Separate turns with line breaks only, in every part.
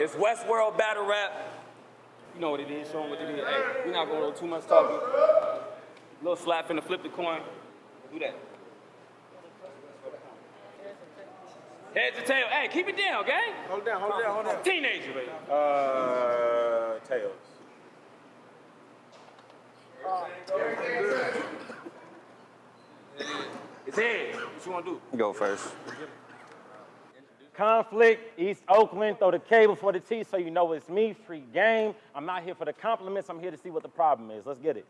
It's Westworld battle rap. You know what it is, show them what it is. Hey, we're not gonna do too much talking. Little slap in the flip the coin. Do that. Heads or tails. Hey, keep it down, gang.
Hold it down.
Teenager, baby.
Tails.
It's head. What you wanna do?
Go first.
Conflict, East Oakland, throw the cable for the T so you know it's me, free game. I'm not here for the compliments, I'm here to see what the problem is. Let's get it.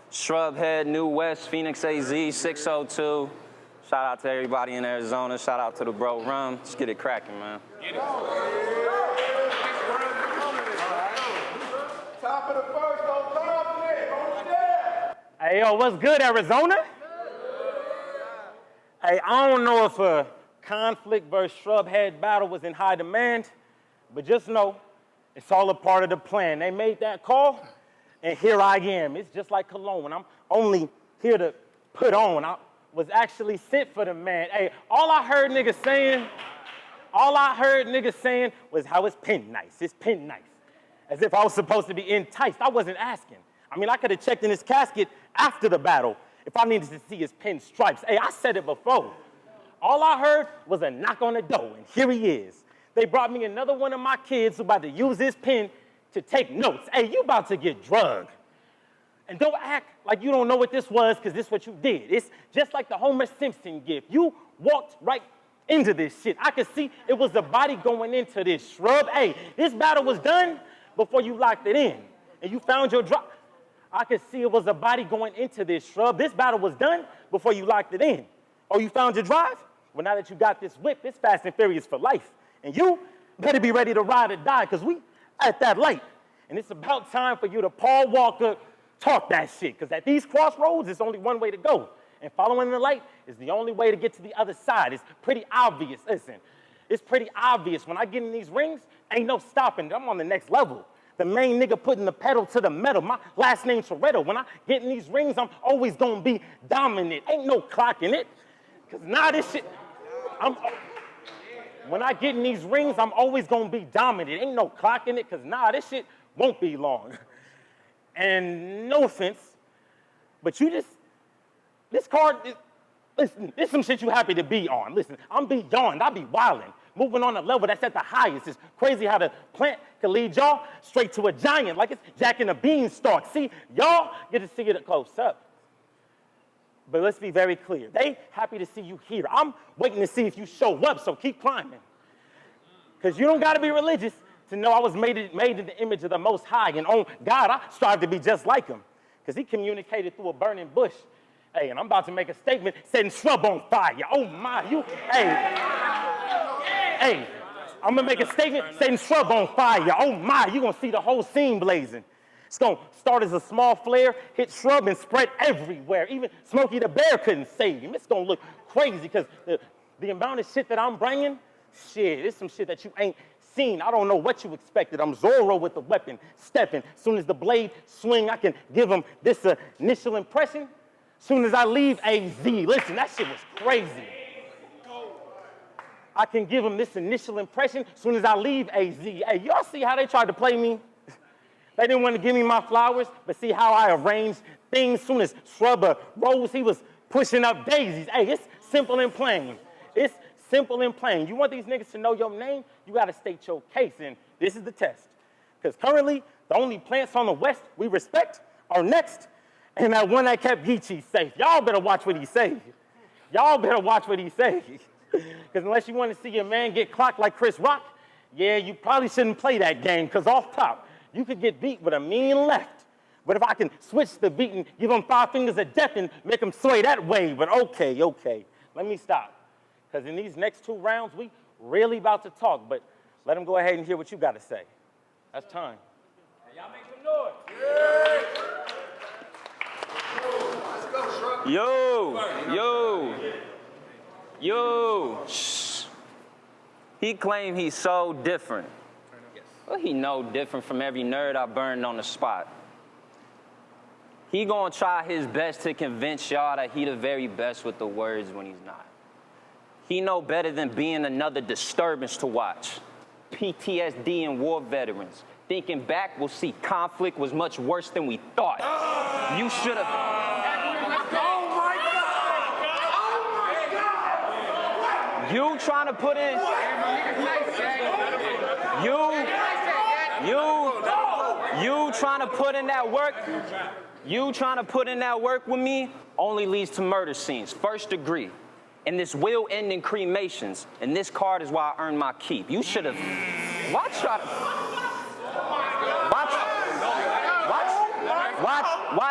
Shrub Head, New West, Phoenix AZ, 602. Shout out to everybody in Arizona. Shout out to the bro Rum. Let's get it cracking, man.
Get it.
Top of the first, on Conflickt. On there.
Hey, yo, what's good, Arizona? Hey, I don't know if a Conflickt versus Shrub Head battle was in high demand, but just know it's all a part of the plan. They made that call, and here I am. It's just like Cologne. I'm only here to put on. I was actually sent for the man. Hey, all I heard niggas saying was how it's pinned nice. It's pinned nice. As if I was supposed to be enticed. I wasn't asking. I mean, I could have checked in his casket after the battle if I needed to see his pin stripes. Hey, I said it before. All I heard was a knock on the door, and here he is. They brought me another one of my kids who about to use his pen to take notes. Hey, you about to get drugged. And don't act like you don't know what this was, because this is what you did. It's just like the Homer Simpson gift. You walked right into this shit. I could see it was the body going into this shrub. Hey, this battle was done before you locked it in, and you found your drop. I could see it was a body going into this shrub. This battle was done before you locked it in. Oh, you found your drive? Well, now that you got this whip, it's Fast and Furious for life. And you better be ready to ride or die, because we at that light. And it's about time for you to Paul Walker talk that shit, because at these crossroads, it's only one way to go. And following the light is the only way to get to the other side. It's pretty obvious. Listen, it's pretty obvious. When I get in these rings, ain't no stopping. I'm on the next level. The main nigga putting the pedal to the metal. My last name's Toretto. When I get in these rings, I'm always gonna be dominant. Ain't no clocking it. Cause now this shit, when I get in these rings, I'm always gonna be dominant. Ain't no clocking it, cause nah, this shit won't be long. And no offense, but this card, listen, this some shit you happy to be on. Listen, I'm beyond, I be wildin'. Moving on a level that's at the highest. It's crazy how the plant can lead y'all straight to a giant, like it's Jack and the Beanstalk. See, y'all get to see it close up. But let's be very clear. They happy to see you here. I'm waiting to see if you show up, so keep climbing. Because you don't got to be religious to know I was made in the image of the Most High. And on God, I strive to be just like him. Because he communicated through a burning bush. Hey, and I'm about to make a statement setting Shrub on fire. Oh, my, Hey, I'm going to make a statement setting Shrub on fire. Oh, my, you're going to see the whole scene blazing. It's going to start as a small flare, hit Shrub, and spread everywhere. Even Smokey the Bear couldn't save him. It's going to look crazy because the amount of shit that I'm bringing, shit, it's some shit that you ain't seen. I don't know what you expected. I'm Zorro with the weapon, stepping. As soon as the blade swing, I can give him this initial impression. As soon as I leave AZ, listen, that shit was crazy. I can give him this initial impression as soon as I leave AZ. Hey, y'all see how they tried to play me? They didn't want to give me my flowers, but see how I arranged things. Soon as Shrub rose, he was pushing up daisies. Hey, it's simple and plain. It's simple and plain. You want these niggas to know your name, you got to state your case, and this is the test. Because currently, the only plants on the West we respect are Next, and that one that kept Geechee safe. Y'all better watch what he say. Y'all better watch what he say. Because unless you want to see your man get clocked like Chris Rock, yeah, you probably shouldn't play that game, because off top, you could get beat with a mean left. But if I can switch the beat and give him 5 fingers of death and make him sway that way, but okay, let me stop. Because in these next 2 rounds, we really about to talk, but let him go ahead and hear what you got to say. That's time.
Y'all make some noise.
Yo. Shh. He claimed he's so different. Well, he no different from every nerd I burned on the spot. He gonna try his best to convince y'all that he the very best with the words when he's not. He know better than being another disturbance to watch. PTSD and war veterans. Thinking back, we'll see conflict was much worse than we thought. You should have. You trying to put in. You trying to put in that work. You trying to put in that work with me only leads to murder scenes, first degree. And this will end in cremations. And this card is why I earned my keep. You should have. Why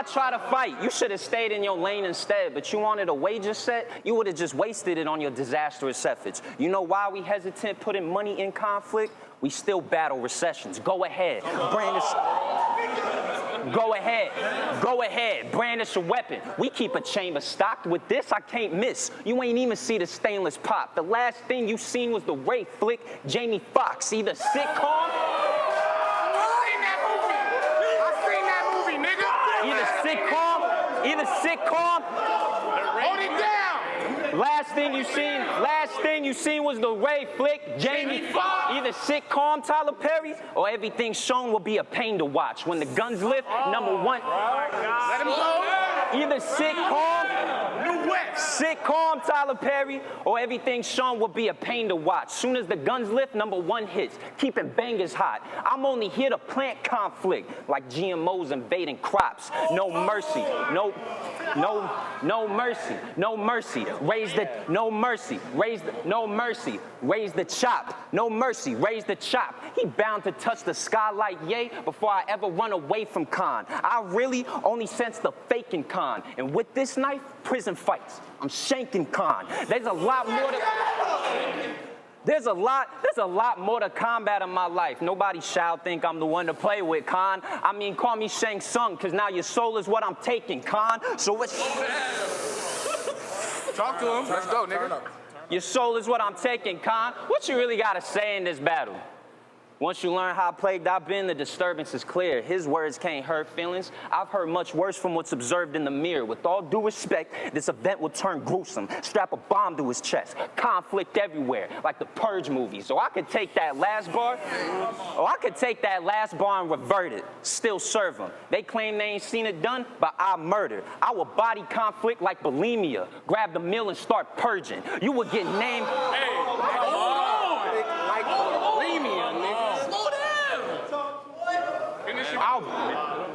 try to fight? You should have stayed in your lane instead, but you wanted a wager set? You would have just wasted it on your disastrous efforts. You know why we hesitant putting money in conflict? We still battle recessions. Go ahead, brandish. Go ahead, brandish a weapon. We keep a chamber stocked. With this, I can't miss. You ain't even see the stainless pop. The last thing you seen was the Ray flick, Jamie Foxx, either sitcom. Either sitcom.
Hold it down.
Last thing you seen was the Ray flick, Jamie Foxx. Either sitcom, Tyler Perry, or everything shown will be a pain to watch. When the guns lift, number one.
Let him go.
Either sitcom, Tyler Perry, or everything shown will be a pain to watch. Soon as the guns lift, number one hits, keeping bangers hot. I'm only here to plant conflict, like GMOs invading crops. No mercy, no mercy. Raise the chop. No mercy, raise the chop. He bound to touch the skylight, yay, before I ever run away from Khan. I really only sense the faking Khan. And with this knife, prison fights. I'm shanking Khan. There's a lot more to combat in my life. Nobody shall think I'm the one to play with, Khan. I mean, call me Shang Tsung, cause now your soul is what I'm taking, Khan. So what's...
Talk to him. Let's go, nigga.
Your soul is what I'm taking, Khan. What you really gotta say in this battle? Once you learn how plagued I've been, the disturbance is clear. His words can't hurt feelings. I've heard much worse from what's observed in the mirror. With all due respect, this event will turn gruesome. Strap a bomb to his chest. Conflict everywhere, like the Purge movies. So I could take that last bar, and revert it. Still serve them. They claim they ain't seen it done, but I murder. I will body conflict like bulimia. Grab the meal and start purging. You will get named...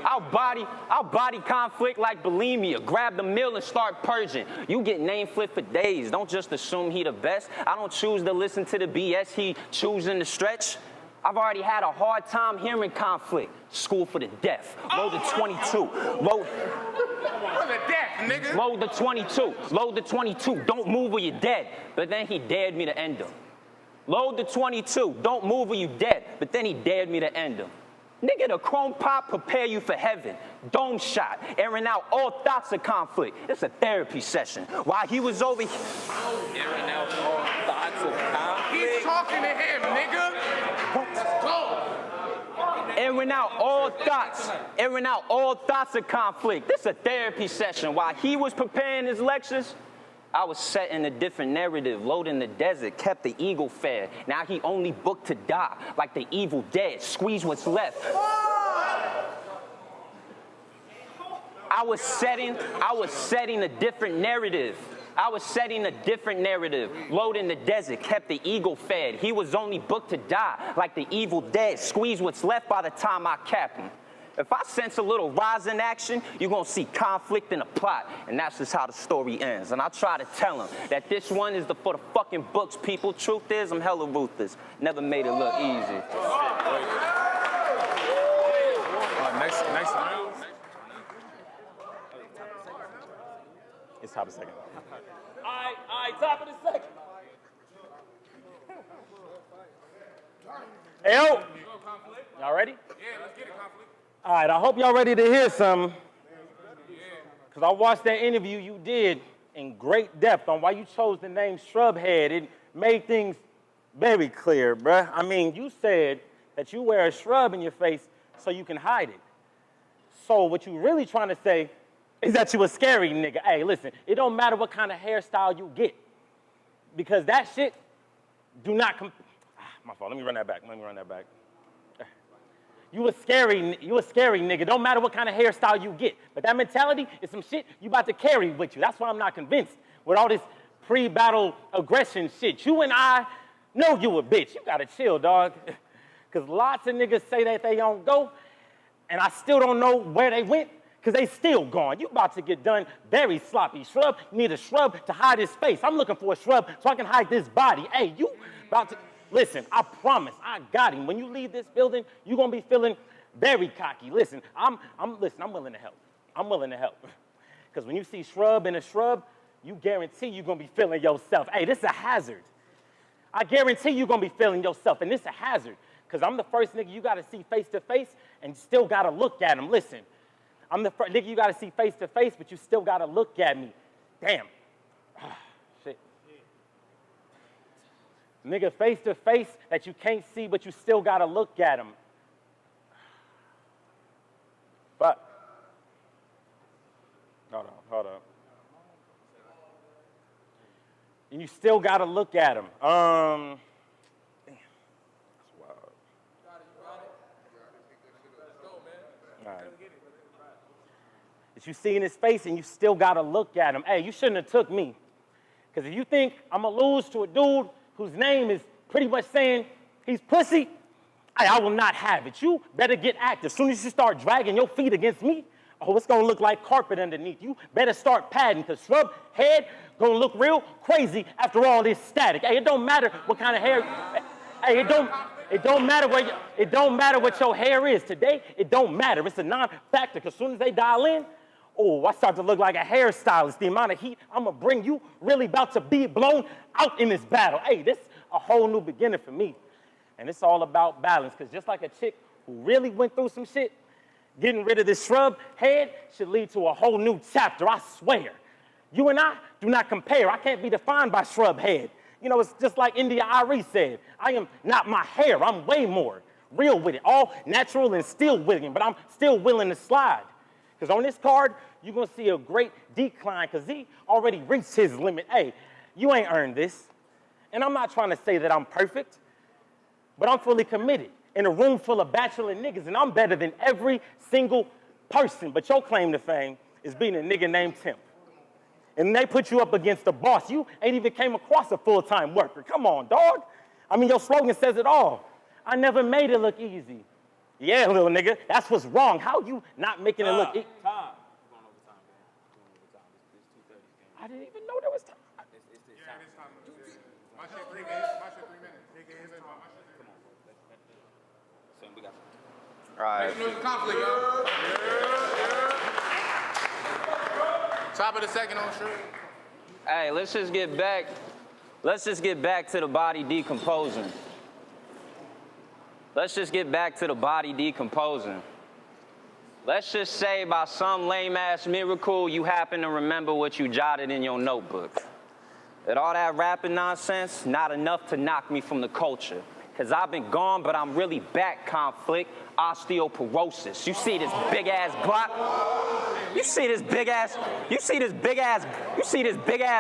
I'll body conflict like bulimia. Grab the meal and start purging. You get name flipped for days. Don't just assume he the best. I don't choose to listen to the BS he choosing to stretch. I've already had a hard time hearing conflict. School for the deaf. Load the 22. Load the 22. Load the 22. Don't move or you're dead. But then he dared me to end him. Load the 22. Don't move or you dead. But then he dared me to end him. Nigga, the chrome pop prepare you for heaven. Dome shot, airing out all thoughts of conflict. It's a therapy session. While he was over here.
Airing out all thoughts of conflict.
He's talking to him, nigga. Let's go.
Airing out all thoughts of conflict. This is a therapy session. While he was preparing his lectures, I was setting a different narrative, loading the desert, kept the eagle fed. Now he only booked to die, like the evil dead, squeeze what's left. I was setting a different narrative. Loading the desert, kept the eagle fed. He was only booked to die, like the evil dead, squeeze what's left by the time I cap him. If I sense a little rise in action, you're gonna see conflict in the plot, and that's just how the story ends. And I try to tell them that this one is for the fucking books, people. Truth is, I'm hella ruthless. Never made it look easy.
Next round.
It's top of the second.
All right, top of the second.
Hey, yo. Y'all ready?
Yeah, let's get it, Conflict.
All right, I hope y'all ready to hear something. Because I watched that interview you did in great depth on why you chose the name Shrubhead. It made things very clear, bruh. I mean, you said that you wear a shrub in your face so you can hide it. So what you really trying to say is that you a scary nigga. Hey, listen, it don't matter what kind of hairstyle you get. Because that shit do not my fault, let me run that back. You a scary nigga. Don't matter what kind of hairstyle you get. But that mentality is some shit you about to carry with you. That's why I'm not convinced with all this pre-battle aggression shit. You and I know you a bitch. You gotta chill, dog. Because lots of niggas say that they don't go, and I still don't know where they went, because they still gone. You about to get done very sloppy. Shrub, you need a shrub to hide his face. I'm looking for a shrub so I can hide this body. Hey, you about to... Listen, I promise, I got him. When you leave this building, you're gonna be feeling very cocky. Listen, I'm willing to help. I'm willing to help. Because when you see Shrub in a shrub, you guarantee you're gonna be feeling yourself. Hey, this is a hazard. I guarantee you're gonna be feeling yourself, and this is a hazard. Because I'm the first nigga you gotta see face to face and still gotta look at him. Listen, I'm the first nigga you gotta see face to face, but you still gotta look at me. Damn. Shit. Nigga face to face that you can't see, but you still gotta look at him. But, hold on. And you still gotta look at him. Damn, that's wild. All right. That you see in his face and you still gotta look at him. Hey, you shouldn't have took me. Because if you think I'm gonna lose to a dude whose name is pretty much saying he's pussy, I will not have it. You better get active. As soon as you start dragging your feet against me, oh, it's gonna look like carpet underneath. You better start padding, because Shrub Head gonna look real crazy after all this static. Hey, it don't matter what kind of hair. Hey, it don't matter what your hair is today. It don't matter. It's a non-factor, because as soon as they dial in, oh, I start to look like a hairstylist. The amount of heat I'm gonna bring, you really about to be blown out in this battle. Hey, this is a whole new beginning for me. And it's all about balance, because just like a chick who really went through some shit, getting rid of this Shrub Head should lead to a whole new chapter, I swear. You and I do not compare. I can't be defined by Shrub Head. You know, it's just like India Ari said, I am not my hair, I'm way more real with it, all natural and still with it, but I'm still willing to slide. Because on this card, you're gonna see a great decline, because he already reached his limit. Hey, you ain't earned this. And I'm not trying to say that I'm perfect, but I'm fully committed in a room full of bachelor niggas, and I'm better than every single person. But your claim to fame is being a nigga named Tim. And they put you up against the boss. You ain't even came across a full-time worker. Come on, dog. I mean, your slogan says it all. I never made it look easy. Yeah, little nigga, that's what's wrong. How you not making it look easy?
Time. Going overtime, man. It's 2:30 game.
I didn't even know there was time.
It's time.
My shit 3 minutes. My shit 3 minutes. Nigga, it's in my shit 3 minutes.
Sam, we got you.
All right.
Make noise for Conflickt, y'all. Top of the second on Shrub.
Hey, let's just get back to the body decomposing. Let's just say by some lame-ass miracle, you happen to remember what you jotted in your notebook. And all that rapping nonsense, not enough to knock me from the culture. Because I've been gone, but I'm really back, Conflickt. Osteoporosis. You see this big-ass Glock? You see this big-ass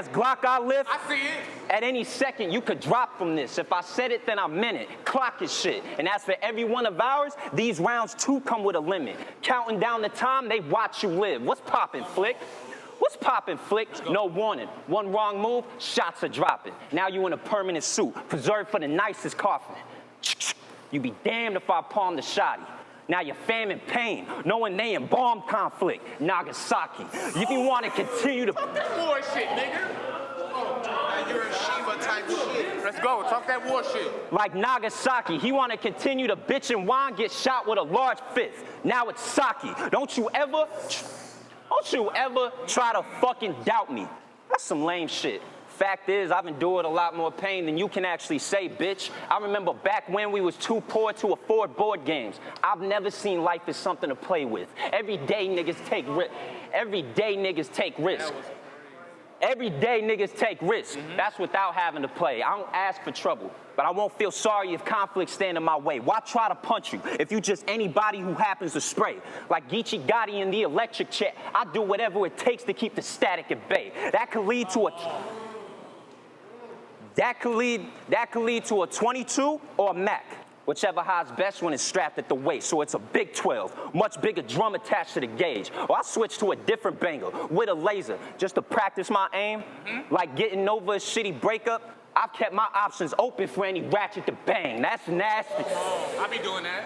Glock I lift?
I see it.
At any second, you could drop from this. If I said it, then I meant it. Clock is shit. And as for every one of ours, these rounds too come with a limit. Counting down the time, they watch you live. What's poppin', Flick? What's poppin', Flick? No warning. One wrong move, shots are dropping. Now you in a permanent suit, preserved for the nicest coffin. You be damned if I palm the shotty. Now you're famine pain, knowing they embalmed Conflickt, Nagasaki. If you want to continue to...
Talk that war shit, nigga. Oh, you're a Shiva type shit. Let's go, talk that war shit.
Like Nagasaki, he want to continue to bitch and whine, get shot with a large fist. Now it's Saki. Don't you ever try to fucking doubt me. That's some lame shit. Fact is, I've endured a lot more pain than you can actually say, bitch. I remember back when we was too poor to afford board games. I've never seen life as something to play with. Every day niggas take risks. That's without having to play. I don't ask for trouble, but I won't feel sorry if Conflickt stand in my way. Why try to punch you if you just anybody who happens to spray? Like Geechee Gotti in the electric chair, I do whatever it takes to keep the static at bay. That could lead to a... That could lead to a 22 or a Mac, whichever hides best when it's strapped at the waist. So it's a big 12, much bigger drum attached to the gauge. Or I switch to a different banger with a laser just to practice my aim. Like getting over a shitty breakup, I've kept my options open for any ratchet to bang. That's nasty.
I be doing that.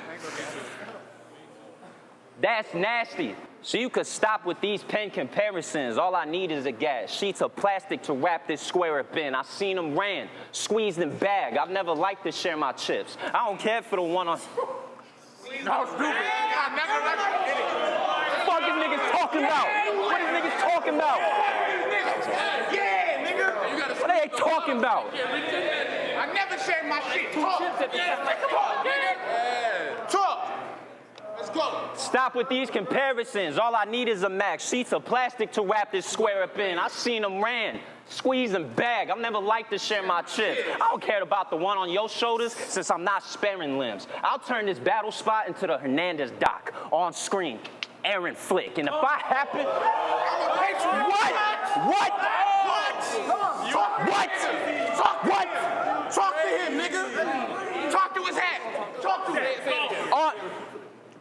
That's nasty. So you could stop with these pen comparisons. All I need is a gas. Sheets of plastic to wrap this square up in. I seen them ran, squeezed and bagged. I've never liked to share my chips. I don't care for the one on...
No, stupid. I never let you get it.
What is niggas talking about? What is niggas talking about?
Yeah, nigga.
What are they talking about?
I never share my shit. Talk. Come on, nigga. Talk. Let's go.
Stop with these comparisons. All I need is a Mac. Sheets of plastic to wrap this square up in. I seen them ran, squeeze and bag. I've never liked to share my chips. I don't care about the one on your shoulders since I'm not sparing limbs. I'll turn this battle spot into the Hernandez doc on screen. Aaron Flick. And if I happen... What?
Talk to him, nigga. Talk to his hat. Talk to him.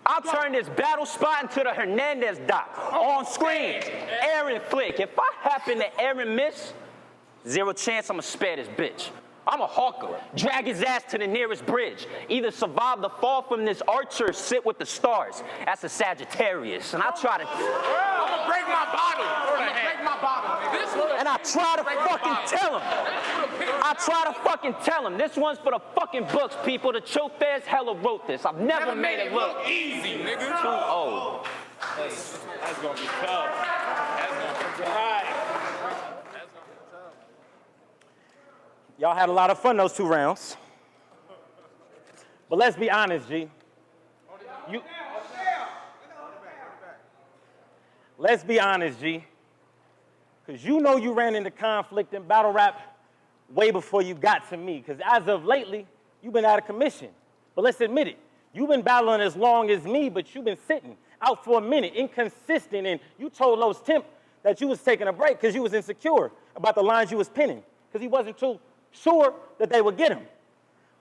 I'll turn this battle spot into the Hernandez doc. On screen, Aaron Flick. If I happen to Aaron miss, zero chance I'ma spare this bitch. I'm a hawker. Drag his ass to the nearest bridge. Either survive the fall from this archer or sit with the stars. That's a Sagittarius. And I try to...
I'ma break my bottle.
And I try to fucking tell him. This one's for the fucking books, people. The truth is, hella wrote this. I've never made it look
easy, nigga.
too old.
That's gonna be tough. That's gonna be hard.
Y'all had a lot of fun those 2 rounds. But let's be honest, G. Let's be honest, G. Because you know you ran into conflict in battle rap way before you got to me. Because as of lately, you've been out of commission. But let's admit it. You've been battling as long as me, but you've been sitting out for a minute, inconsistent. And you told Los Temp that you was taking a break because you was insecure about the lines you was pinning. Because he wasn't too sure that they would get him.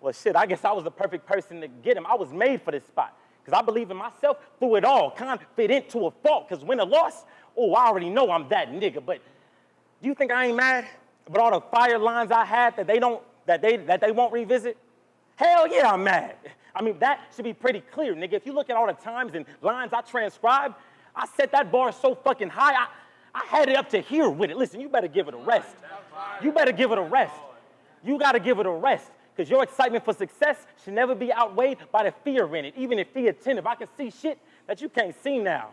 Well, shit, I guess I was the perfect person to get him. I was made for this spot because I believe in myself through it all, confident to a fault. Because win or loss, oh, I already know I'm that nigga. But do you think I ain't mad about all the fire lines I had that they won't revisit? Hell yeah, I'm mad. I mean, that should be pretty clear, nigga. If you look at all the times and lines I transcribed, I set that bar so fucking high, I had it up to here with it. Listen, you better give it a rest. You better give it a rest. You got to give it a rest because your excitement for success should never be outweighed by the fear in it, even if fear 10. If I can see shit that you can't see now.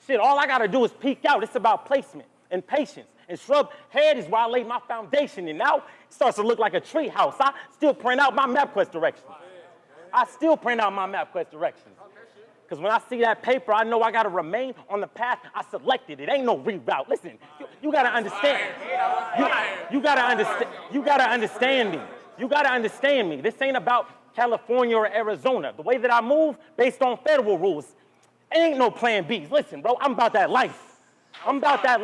Shit, all I got to do is peek out. It's about placement and patience. And Shrub Head is where I laid my foundation. And now it starts to look like a tree house. I still print out my MapQuest directions. Because when I see that paper, I know I got to remain on the path I selected. It ain't no reroute. Listen, you got to understand. You got to understand. You got to understand me. You got to understand me. This ain't about California or Arizona. The way that I move based on federal rules, it ain't no plan Bs. Listen, bro, I'm about that life. I'm about that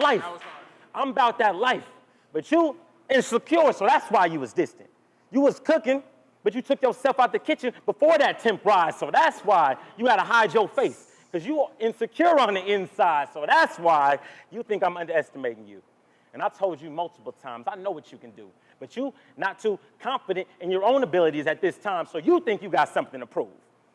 life. But you insecure, so that's why you was distant. You was cooking, but you took yourself out the kitchen before that temp rise, so that's why you had to hide your face, because you insecure on the inside, so that's why you think I'm underestimating you. And I told you multiple times, I know what you can do, but you not too confident in your own abilities at this time, so you think you got something to prove.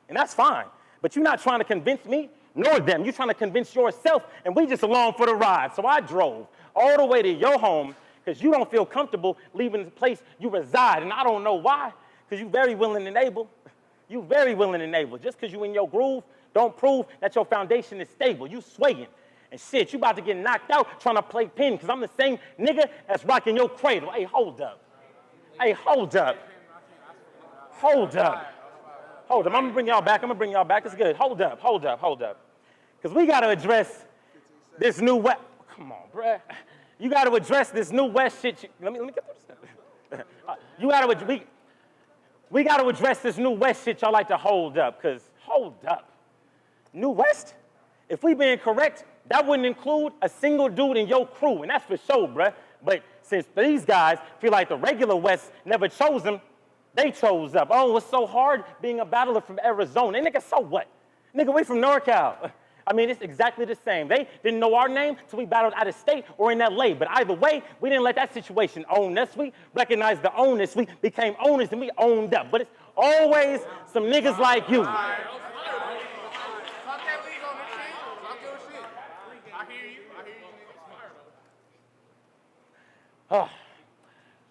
And that's fine, but you're not trying to convince me nor them. You're trying to convince yourself, and we just along for the ride. So I drove all the way to your home because you don't feel comfortable leaving the place you reside, and I don't know why. Because you very willing and able. You very willing and able. Just because you in your groove don't prove that your foundation is stable. You swaying. And shit, you about to get knocked out trying to play pin because I'm the same nigga that's rocking your cradle. Hey, hold up. I'm gonna bring y'all back. It's good. Hold up. Because we got to address this new West. Come on, bruh. You got to address this new West shit. Let me get through this. We got to address this new West shit y'all like to hold up, because hold up. New West? If we being correct, that wouldn't include a single dude in your crew, and that's for sure, bruh. But since these guys feel like the regular West never chose them, they chose up. Oh, it's so hard being a battler from Arizona. Nigga, so what? Nigga, we from NorCal. I mean, it's exactly the same. They didn't know our name until we battled out of state or in LA. But either way, we didn't let that situation own us. We recognized the onus. We became owners and we owned up. But it's always some niggas like you.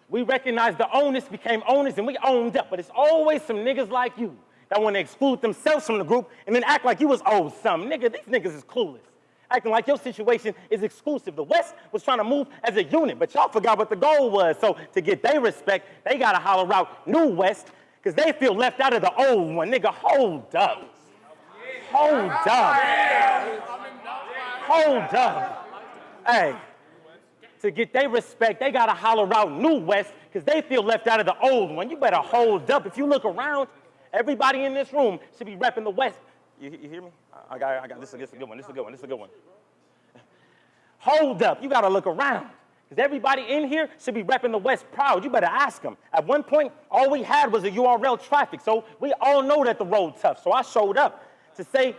We recognized the onus, became owners, and we owned up. But it's always some niggas like you that want to exclude themselves from the group and then act like you was owed something. Nigga, these niggas is clueless. Acting like your situation is exclusive. The West was trying to move as a unit, but y'all forgot what the goal was. So to get their respect, they got to holler out New West because they feel left out of the old one. Nigga, hold up. Hold up. Hold up. Hey. To get their respect, they gotta holler out New West because they feel left out of the old one. You better hold up. If you look around, everybody in this room should be repping the West. You hear me? I got this is a good one. This is a good one. Hold up. You gotta look around because everybody in here should be repping the West proud. You better ask them. At one point, all we had was a URL traffic, so we all know that the road tough. So I showed up to say,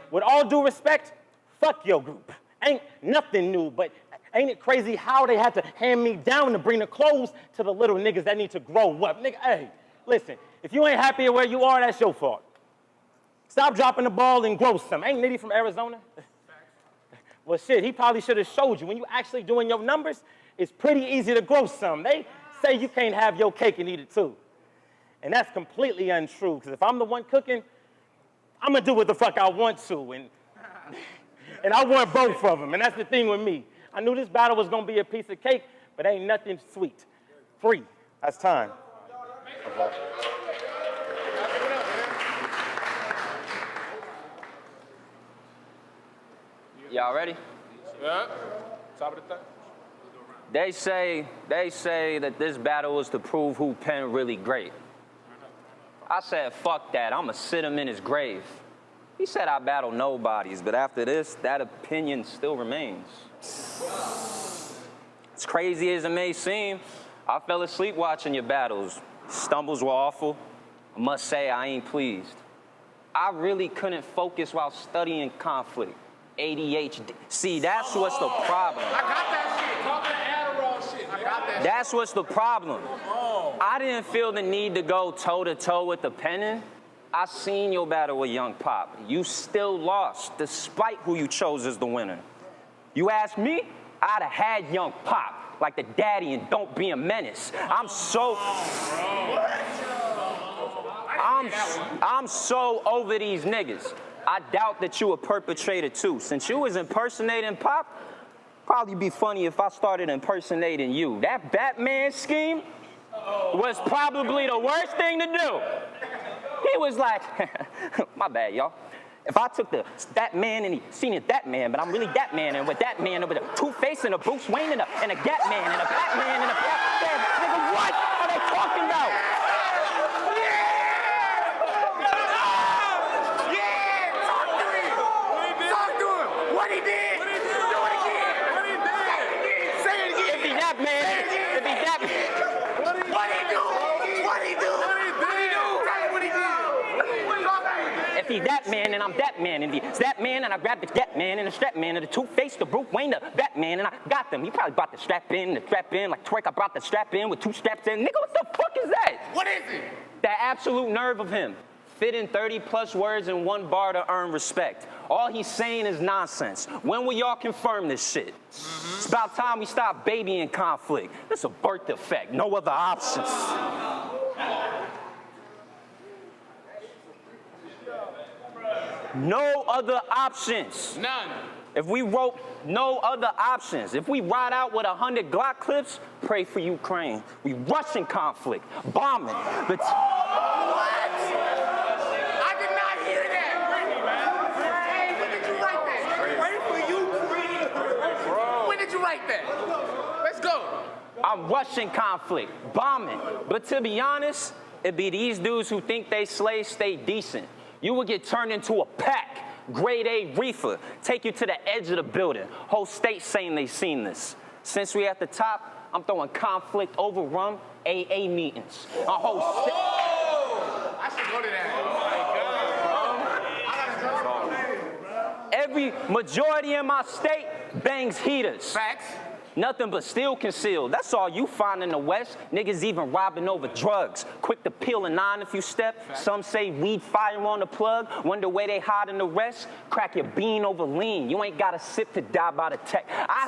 with all due respect, fuck your group. Ain't nothing new, but ain't it crazy how they had to hand me down to bring the clothes to the little niggas that need to grow up? Nigga, hey, listen, if you ain't happy where you are, that's your fault. Stop dropping the ball and grow some. Ain't Nitty from Arizona? Well, shit, he probably should have showed you. When you actually doing your numbers, it's pretty easy to grow some. They say you can't have your cake and eat it too. And that's completely untrue, because if I'm the one cooking, I'm going to do what the fuck I want to. And I want both of them, and that's the thing with me. I knew this battle was gonna be a piece of cake, but ain't nothing sweet. Free. That's time.
Y'all ready?
Yeah. Top of the thing.
They say that this battle is to prove who Penn really great. I said, fuck that. I'ma sit him in his grave. He said I battle nobodies, but after this, that opinion still remains. As crazy as it may seem, I fell asleep watching your battles. Stumbles were awful. I must say I ain't pleased. I really couldn't focus while studying Conflickt. ADHD. See, that's what's the problem.
I got that shit. Talk that Adderall shit. I got that shit.
That's what's the problem. I didn't feel the need to go toe-to-toe with the Pennon. I seen your battle with Young Pop. You still lost, despite who you chose as the winner. You asked me, I'd have had Young Pop, like the daddy in Don't Be a Menace. I'm so over these niggas. I doubt that you a perpetrator too. Since you was impersonating Pop, probably be funny if I started impersonating you. That Batman scheme was probably the worst thing to do. He was like, my bad, y'all. If I took that man and he seen it that man, but I'm really that man, and with that man and with a Two-Face and a Bruce Wayne and a Gap Man and a Batman and a Batman, nigga, what are they talking about?
Talk to him. What he did? Do it again. What he did? Say it again.
If he that man, if he that man.
What he do? What he do?
If he that man, and I'm that man, and he's that man, and I grabbed the Gap Man and the Strap Man and the Two-Face, the Bruce Wayne, the Batman, and I got them. He probably brought the strap in, like Twerk. I brought the strap in with two straps in. Nigga, what the fuck is that?
What is it?
That absolute nerve of him. Fitting 30+ words in one bar to earn respect. All he's saying is nonsense. When will y'all confirm this shit? It's about time we stop babying Conflickt. This is a birth defect. No other options. No other options.
None.
If we wrote no other options, if we ride out with 100 Glock clips, pray for Ukraine. We rushing Conflickt, bombing. But
What? I did not hear that. Hey, when did you write that? Pray for Ukraine. When did you write that? Let's go.
I'm rushing Conflickt, bombing. But to be honest, it be these dudes who think they slaves stay decent. You would get turned into a pack, grade A reefer, take you to the edge of the building. Whole state saying they seen this. Since we at the top, I'm throwing conflict over rum AA meetings. A whole
I should go to that.
Every majority in my state bangs heaters.
Facts.
Nothing but steel concealed. That's all you find in the West. Niggas even robbing over drugs. Quick to peel a 9 if you step.
Facts.
Some say weed fire on the plug. Wonder where they hiding the rest. Crack your bean over lean. You ain't got a sip to die by the tech. I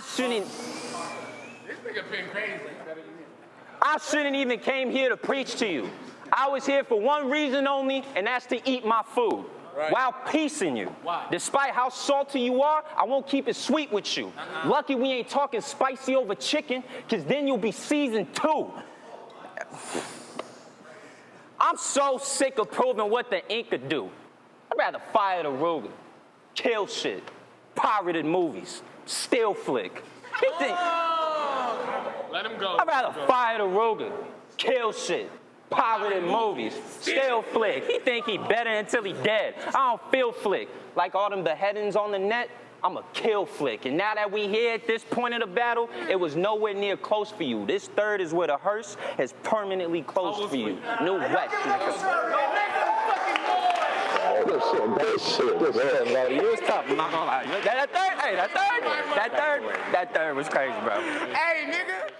shouldn't even came here to preach to you. I was here for one reason only, and that's to eat my food. Right. While piecing you.
Why?
Despite how salty you are, I won't keep it sweet with you. Lucky we ain't talking spicy over chicken, because then you'll be seasoned too. I'm so sick of proving what the ink could do. I'd rather fire the Ruger, kill shit, pirated movies, still flick.
Let him go.
I'd rather fire the Ruger, kill shit, pirated movies, still flick. He think he better until he dead. I don't feel flick. Like all them beheadings on the net, I'm a kill flick. And now that we here at this point of the battle, it was nowhere near close for you. This third is where the hearse has permanently closed for you. New West, nigga.
Good shit, man.
You was tough, I'm not gonna lie. That third was crazy, bro.
Hey, nigga.